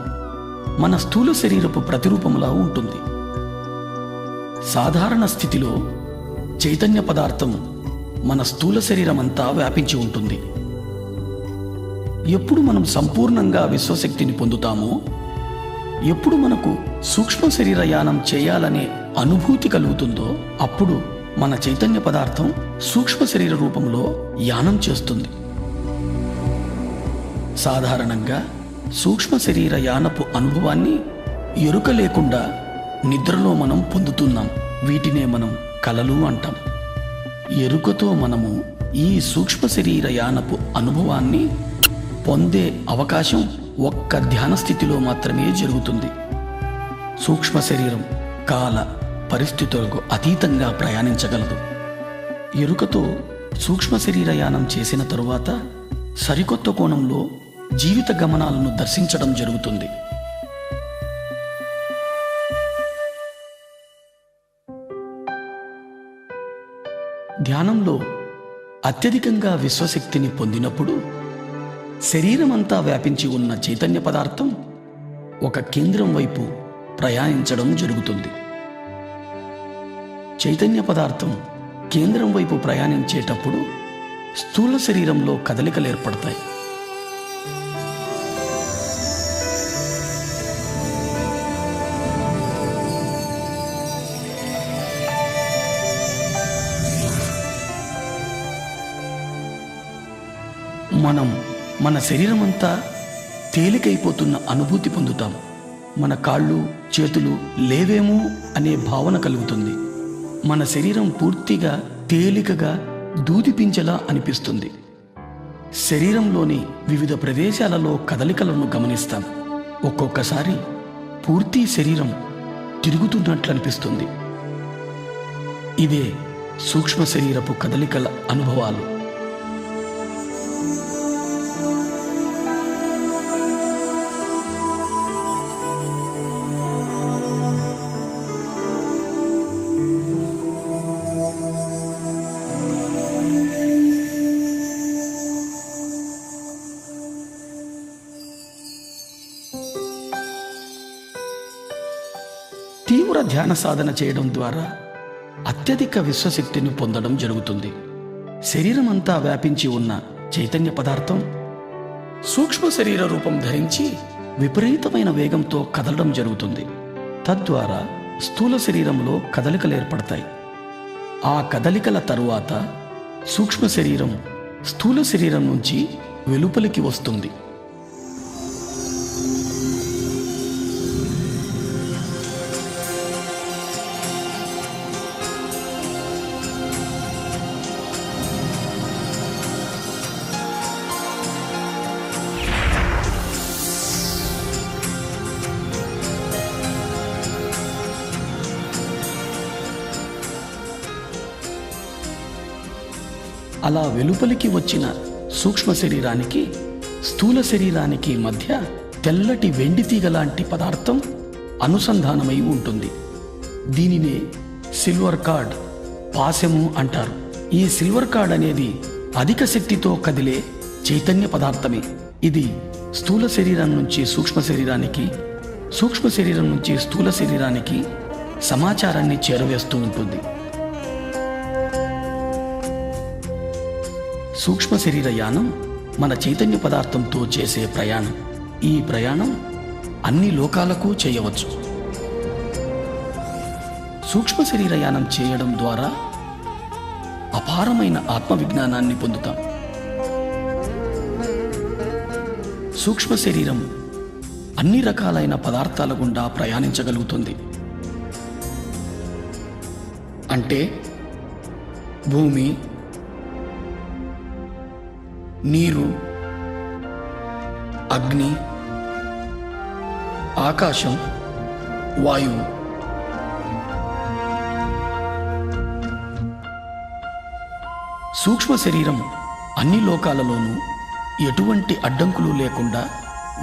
మన స్థూల శరీరపు ప్రతిరూపంలా ఉంటుంది. సాధారణ స్థితిలో చైతన్య పదార్థం మన స్థూల శరీరం అంతా వ్యాపించి ఉంటుంది. ఎప్పుడు మనం సంపూర్ణంగా విశ్వశక్తిని పొందుతామో, ఎప్పుడు మనకు సూక్ష్మ శరీర యానం చేయాలనే అనుభూతి కలుగుతుందో, అప్పుడు మన చైతన్య పదార్థం సూక్ష్మ శరీర రూపంలో యానం చేస్తుంది. సాధారణంగా సూక్ష్మ శరీర యానపు అనుభవాన్ని ఎరుక లేకుండా నిద్రలో మనం పొందుతున్నాం. వీటినే మనం కలలు అంటాం. ఎరుకతో మనము ఈ సూక్ష్మ శరీర యానపు అనుభవాన్ని పొందే అవకాశం ఒక్క ధ్యాన స్థితిలో మాత్రమే జరుగుతుంది. సూక్ష్మ శరీరం కాల పరిస్థితులకు అతీతంగా ప్రయాణించగలదు. ఎరుకతో సూక్ష్మ శరీర యానం చేసిన తరువాత సరికొత్త కోణంలో జీవిత గమనాలను దర్శించడం జరుగుతుంది. ధ్యానంలో అత్యధికంగా విశ్వశక్తిని పొందినప్పుడు శరీరమంతా వ్యాపించి ఉన్న చైతన్య పదార్థం ఒక కేంద్రం వైపు ప్రయాణించడం జరుగుతుంది. చైతన్య పదార్థం కేంద్రం వైపు ప్రయాణించేటప్పుడు స్థూల శరీరంలో కదలికలు ఏర్పడతాయి. మనం మన శరీరమంతా తేలికైపోతున్న అనుభూతి పొందుతాం. మన కాళ్ళు చేతులు లేవేమో అనే భావన కలుగుతుంది. మన శరీరం పూర్తిగా తేలికగా దూదిపించేలా అనిపిస్తుంది. శరీరంలోని వివిధ ప్రదేశాలలో కదలికలను గమనిస్తాం. ఒక్కొక్కసారి పూర్తి శరీరం తిరుగుతున్నట్లు అనిపిస్తుంది. ఇదే సూక్ష్మ శరీరపు కదలికల అనుభవాలు. తీవ్ర ధ్యాన సాధన చేయడం ద్వారా అత్యధిక విశ్వశక్తిని పొందడం జరుగుతుంది. శరీరం అంతా వ్యాపించి ఉన్న చైతన్య పదార్థం సూక్ష్మ శరీర రూపం ధరించి విపరీతమైన వేగంతో కదలడం జరుగుతుంది. తద్వారా స్థూల శరీరంలో కదలికలు ఏర్పడతాయి. ఆ కదలికల తరువాత సూక్ష్మ శరీరం స్థూల శరీరం నుంచి వెలుపలికి వస్తుంది. అలా వెలుపలికి వచ్చిన సూక్ష్మ శరీరానికి స్థూల శరీరానికి మధ్య తెల్లటి వెండి తీగ లాంటి పదార్థం అనుసంధానమై ఉంటుంది. దీనినే సిల్వర్ కార్డ్, పాశము అంటారు. ఈ సిల్వర్ కార్డ్ అనేది అధిక శక్తితో కదిలే చైతన్య పదార్థమే. ఇది స్థూల శరీరం నుంచి సూక్ష్మ శరీరానికి, సూక్ష్మ శరీరం నుంచి స్థూల శరీరానికి సమాచారాన్ని చేరవేస్తూ ఉంటుంది. సూక్ష్మ శరీర యానం మన చైతన్య పదార్థంతో చేసే ప్రయాణం. ఈ ప్రయాణం అన్ని లోకాలకు చేయవచ్చు. సూక్ష్మ శరీర యానం చేయడం ద్వారా అపారమైన ఆత్మ విజ్ఞానాన్ని పొందుతాం. సూక్ష్మ శరీరం అన్ని రకాలైన పదార్థాల గుండా ప్రయాణించగలుగుతుంది. అంటే భూమి, నీరు, అగ్ని, ఆకాశం, వాయువు. సూక్ష్మ శరీరం అన్ని లోకాలలోనూ ఎటువంటి అడ్డంకులు లేకుండా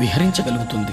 విహరించగలుగుతుంది.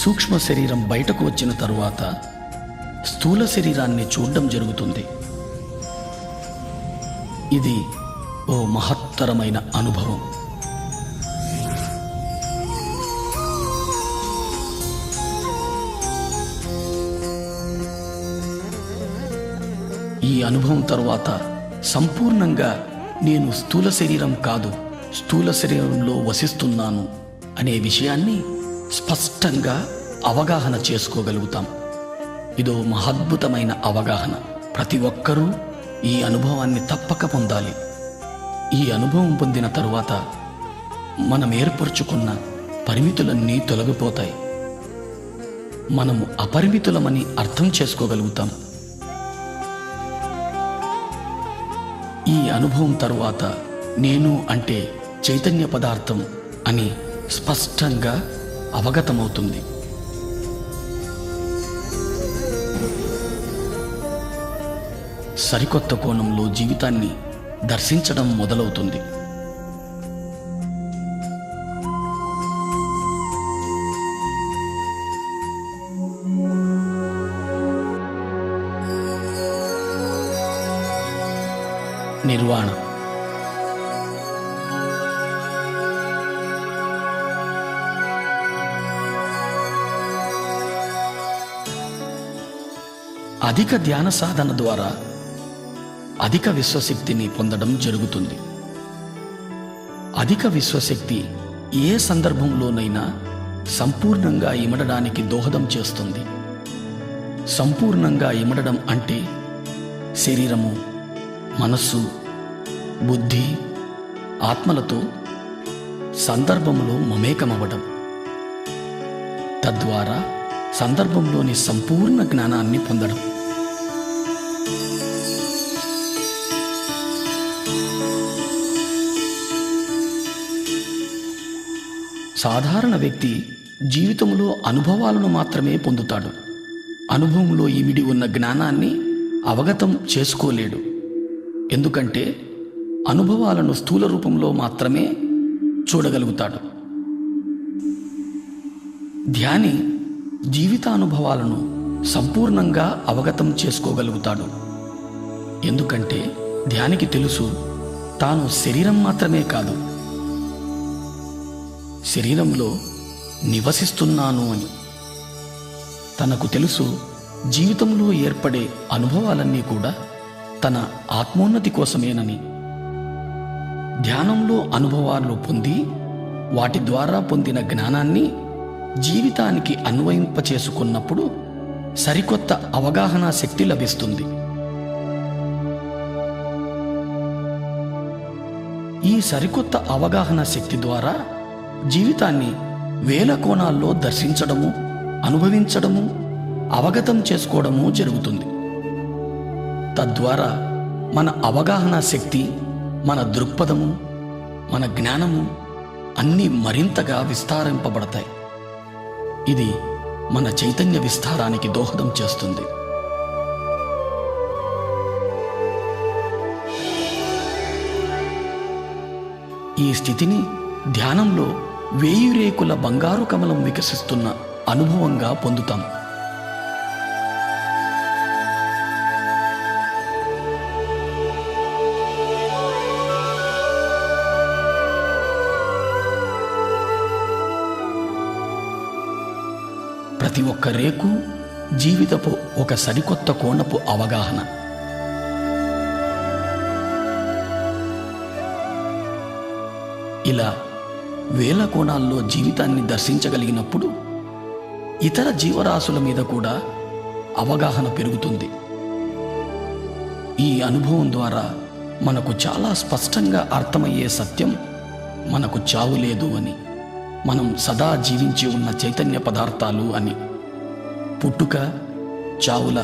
సూక్ష్మ శరీరం బయటకు వచ్చిన తరువాత స్థూల శరీరాన్ని చూడడం జరుగుతుంది. ఇది ఓ మహత్తరమైన అనుభవం. ఈ అనుభవం తరువాత సంపూర్ణంగా నేను స్థూల శరీరం కాదు, స్థూల శరీరంలో వసిస్తున్నాను అనే విషయాన్ని స్పష్టంగా అవగాహన చేసుకోగలుగుతాం. ఇదో మహద్భుతమైన అవగాహన. ప్రతి ఒక్కరూ ఈ అనుభవాన్ని తప్పక పొందాలి. ఈ అనుభవం పొందిన తరువాత మనం ఏర్పరచుకున్న పరిమితులన్నీ తొలగిపోతాయి. మనము అపరిమితులమని అర్థం చేసుకోగలుగుతాం. ఈ అనుభవం తరువాత నేను అంటే చైతన్య పదార్థం అని స్పష్టంగా అవగతమవుతుంది. సరికొత్త కోణంలో జీవితాన్ని దర్శించడం మొదలవుతుంది. నిర్వాణ. అధిక ధ్యాన సాధన ద్వారా అధిక విశ్వశక్తిని పొందడం జరుగుతుంది. అధిక విశ్వశక్తి ఏ సందర్భంలోనైనా సంపూర్ణంగా ఇమడడానికి దోహదం చేస్తుంది. సంపూర్ణంగా ఇమడడం అంటే శరీరము, మనస్సు, బుద్ధి, ఆత్మలతో సందర్భంలో మమేకమవ్వడం. తద్వారా సందర్భంలోని సంపూర్ణ జ్ఞానాన్ని పొందడం. సాధారణ వ్యక్తి జీవితంలో అనుభవాలను మాత్రమే పొందుతాడు. అనుభవంలో ఇమిడి ఉన్న జ్ఞానాన్ని అవగతం చేసుకోలేడు. ఎందుకంటే అనుభవాలను స్థూల రూపంలో మాత్రమే చూడగలుగుతాడు. ధ్యాని జీవితానుభవాలను సంపూర్ణంగా అవగతం చేసుకోగలుగుతాడు. ఎందుకంటే ధ్యానికి తెలుసు తాను శరీరం మాత్రమే కాదు, శరీరంలో నివసిస్తున్నాను అని. తనకు తెలుసు జీవితంలో ఏర్పడే అనుభవాలన్నీ కూడా తన ఆత్మోన్నతి కోసమేనని. ధ్యానంలో అనుభవాలు పొంది వాటి ద్వారా పొందిన జ్ఞానాన్ని జీవితానికి అన్వయింపచేసుకున్నప్పుడు సరికొత్త అవగాహన శక్తి లభిస్తుంది. ఈ సరికొత్త అవగాహన శక్తి ద్వారా జీవితాన్ని వేల కోణాల్లో దర్శించడము, అనుభవించడము, అవగతం చేసుకోవడము జరుగుతుంది. తద్వారా మన అవగాహన శక్తి, మన దృక్పథము, మన జ్ఞానము అన్నీ మరింతగా విస్తారింపబడతాయి. ఇది మన చైతన్య విస్తారానికి దోహదం చేస్తుంది. ఈ స్థితిని ధ్యానంలో 1000 రేకుల బంగారు కమలం వికసిస్తున్న అనుభవంగా పొందుతాం. ప్రతి ఒక్క రేకు జీవితపు ఒక సరికొత్త కోణపు అవగాహన. ఇలా వేల కోణాల్లో జీవితాన్ని దర్శించగలిగినప్పుడు ఇతర జీవరాశుల మీద కూడా అవగాహన పెరుగుతుంది. ఈ అనుభవం ద్వారా మనకు చాలా స్పష్టంగా అర్థమయ్యే సత్యం మనకు చావు లేదు అని, మనం సదా జీవించి ఉన్న చైతన్య పదార్థాలు అని. పుట్టుక, చావుల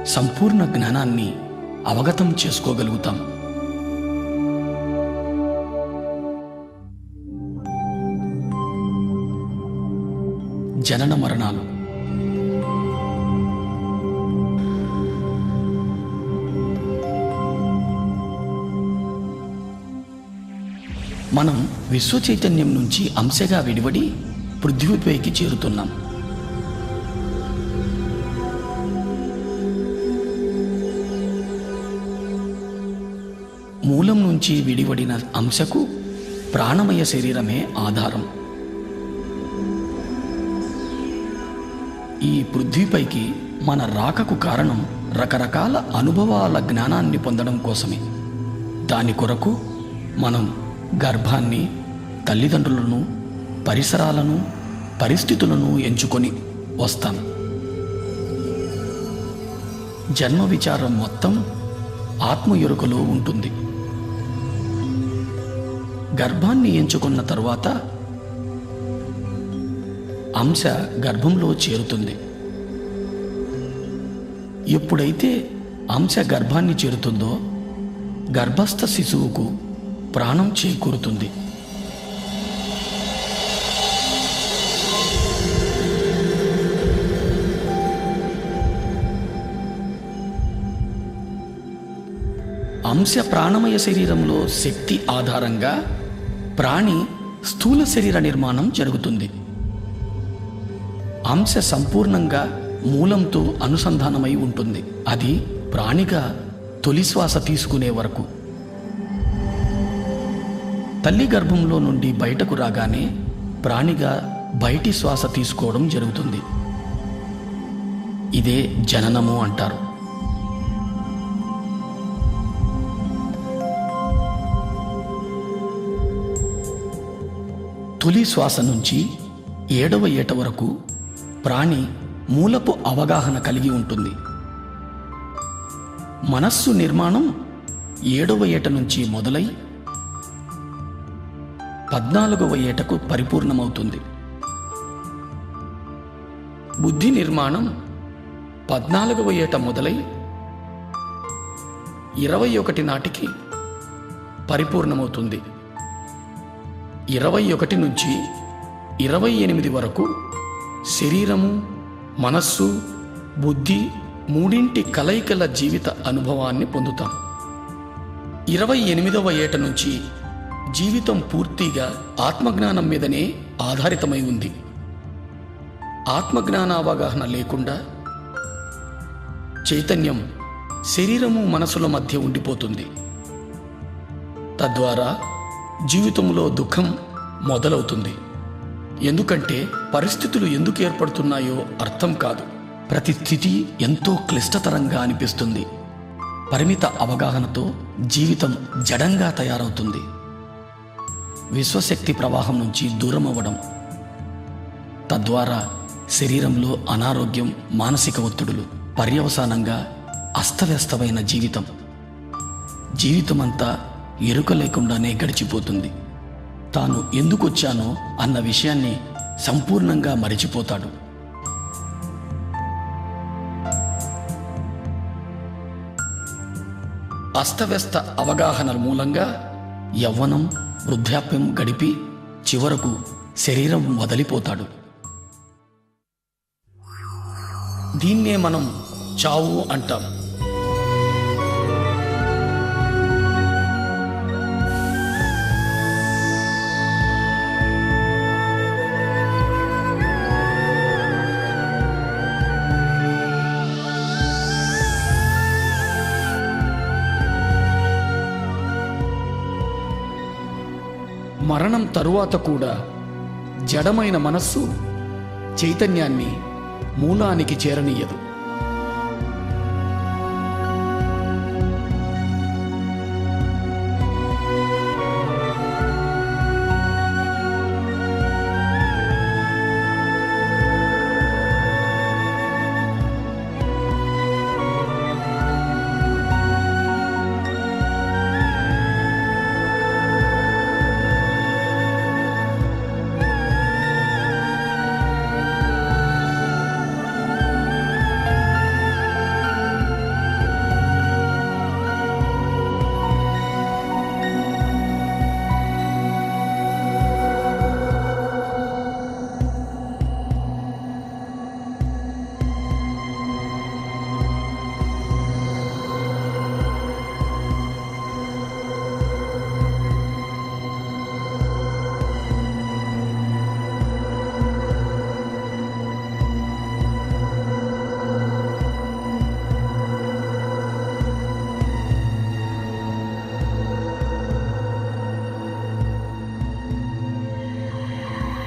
సంపూర్ణ జ్ఞానాన్ని అవగతం చేసుకోగలుగుతాం. జనన మరణాలు. మనం విశ్వ చైతన్యం నుంచి అంశగా విడివడి పృథ్వీపైకి చేరుతున్నాం. మూలం నుంచి విడివడిన అంశకు ప్రాణమయ శరీరమే ఆధారం. ఈ పృథ్వీపైకి మన రాకకు కారణం రకరకాల అనుభవాల జ్ఞానాన్ని పొందడం కోసమే. దాని కొరకు మనం గర్భాన్ని, తల్లిదండ్రులను, పరిసరాలను, పరిస్థితులను ఎంచుకొని వస్తాం. జన్మ విచారం మొత్తం ఆత్మ ఎరుకలో ఉంటుంది. గర్భాన్ని ఎంచుకున్న తరువాత అంశ గర్భంలో చేరుతుంది. ఎప్పుడైతే అంశ గర్భాన్ని చేరుతుందో గర్భస్థ శిశువుకు ప్రాణం చేకూరుతుంది. అంశ ప్రాణమయ శరీరంలో శక్తి ఆధారంగా ప్రాణి స్థూల శరీర నిర్మాణం జరుగుతుంది. అంశ సంపూర్ణంగా మూలంతో అనుసంధానమై ఉంటుంది. అది ప్రాణిగా తొలి శ్వాస తీసుకునే వరకు. తల్లి గర్భంలో నుండి బయటకు రాగానే ప్రాణిగా బయటి శ్వాస తీసుకోవడం జరుగుతుంది. ఇదే జననము అంటారు. తొలి శ్వాస నుంచి 7వ ఏట వరకు ప్రాణి మూలపు అవగాహన కలిగి ఉంటుంది. మనస్సు నిర్మాణం 7వ ఏట నుంచి మొదలై 14వ ఏటకు పరిపూర్ణమవుతుంది. బుద్ధి నిర్మాణం 14వ ఏట మొదలై 21 నాటికి పరిపూర్ణమవుతుంది. 21 నుంచి 28 వరకు శరీరము, మనస్సు, బుద్ధి మూడింటి కలయికల జీవిత అనుభవాన్ని పొందుతాం. 28వ ఏట నుంచి జీవితం పూర్తిగా ఆత్మజ్ఞానం మీదనే ఆధారితమై ఉంది. ఆత్మజ్ఞాన అవగాహన లేకుండా చైతన్యం శరీరము, మనసుల మధ్య ఉండిపోతుంది. తద్వారా జీవితంలో దుఃఖం మొదలవుతుంది. ఎందుకంటే పరిస్థితులు ఎందుకు ఏర్పడుతున్నాయో అర్థం కాదు. ప్రతి స్థితి ఎంతో క్లిష్టతరంగా అనిపిస్తుంది. పరిమిత అవగాహనతో జీవితం జడంగా తయారవుతుంది. విశ్వశక్తి ప్రవాహం నుంచి దూరం అవ్వడం, తద్వారా శరీరంలో అనారోగ్యం, మానసిక ఒత్తిడులు, పర్యవసానంగా అస్తవ్యస్తమైన జీవితమంతా ఎరుక లేకుండానే గడిచిపోతుంది. తాను ఎందుకొచ్చానో అన్న విషయాన్ని సంపూర్ణంగా మరిచిపోతాడు. అస్తవ్యస్త అవగాహనల మూలంగా యవ్వనం, వృద్ధాప్యం గడిపి చివరకు శరీరం వదిలిపోతాడు. దీన్నే మనం చావు అంటాం. మరణం తరువాత కూడా జడమైన మనస్సు చైతన్యాన్ని మూలానికి చేరనీయదు.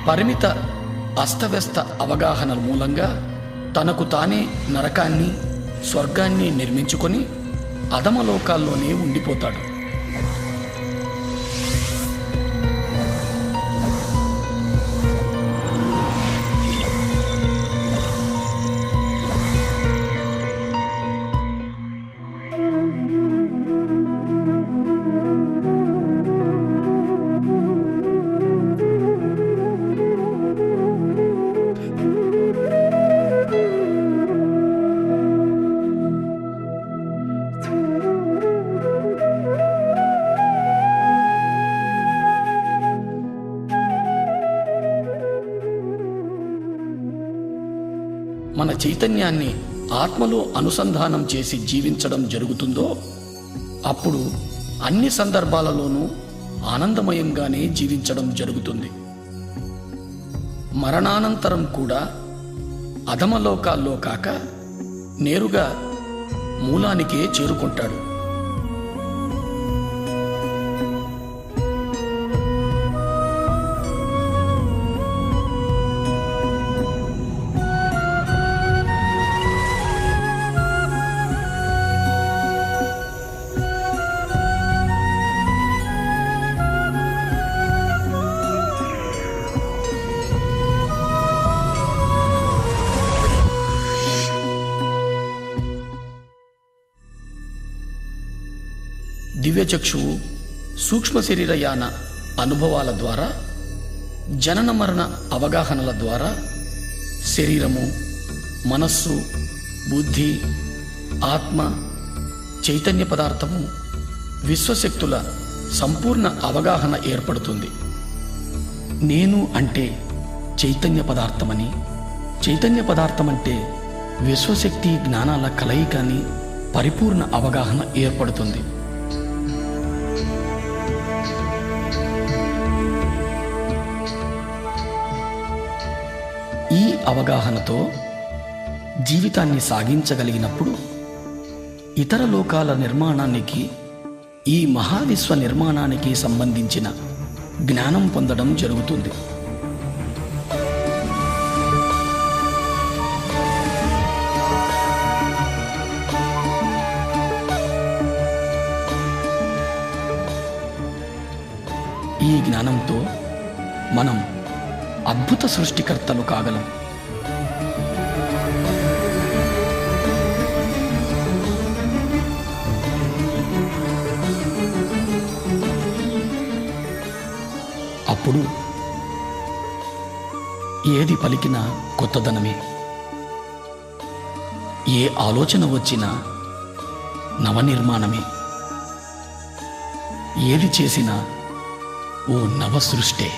పరిమిత అస్తవ్యస్త అవగాహనల మూలంగా తనకు తానే నరకాన్ని స్వర్గాన్ని నిర్మించుకొని అధమలోకాల్లోనే ఉండిపోతాడు. మన చైతన్యాన్ని ఆత్మలో అనుసంధానం చేసి జీవించడం జరుగుతుందో అప్పుడు అన్ని సందర్భాలలోనూ ఆనందమయంగానే జీవించడం జరుగుతుంది. మరణానంతరం కూడా అధమలోకాల్లో కాక నేరుగా మూలానికే చేరుకుంటాడు. దివ్యచక్షువు సూక్ష్మ శరీరయాన అనుభవాల ద్వారా, జనన మరణ అవగాహనల ద్వారా శరీరము, మనస్సు, బుద్ధి, ఆత్మ, చైతన్య పదార్థము, విశ్వశక్తుల సంపూర్ణ అవగాహన ఏర్పడుతుంది. నేను అంటే చైతన్య పదార్థమని, చైతన్య పదార్థం అంటే విశ్వశక్తి జ్ఞానాల కలయిక అని పరిపూర్ణ అవగాహన ఏర్పడుతుంది. ఈ అవగాహనతో జీవితాన్ని సాగించగలిగినప్పుడు ఇతర లోకాల నిర్మాణానికి, ఈ మహావిశ్వ నిర్మాణానికి సంబంధించిన జ్ఞానం పొందడం జరుగుతుంది. ఈ జ్ఞానంతో మనం అద్భుత సృష్టికర్తలు కాగలం. అప్పుడు ఏది పలికినా కొత్తదనమే, ఏ ఆలోచన వచ్చినా నవనిర్మాణమే, ఏది చేసినా ఓ నవ సృష్టే.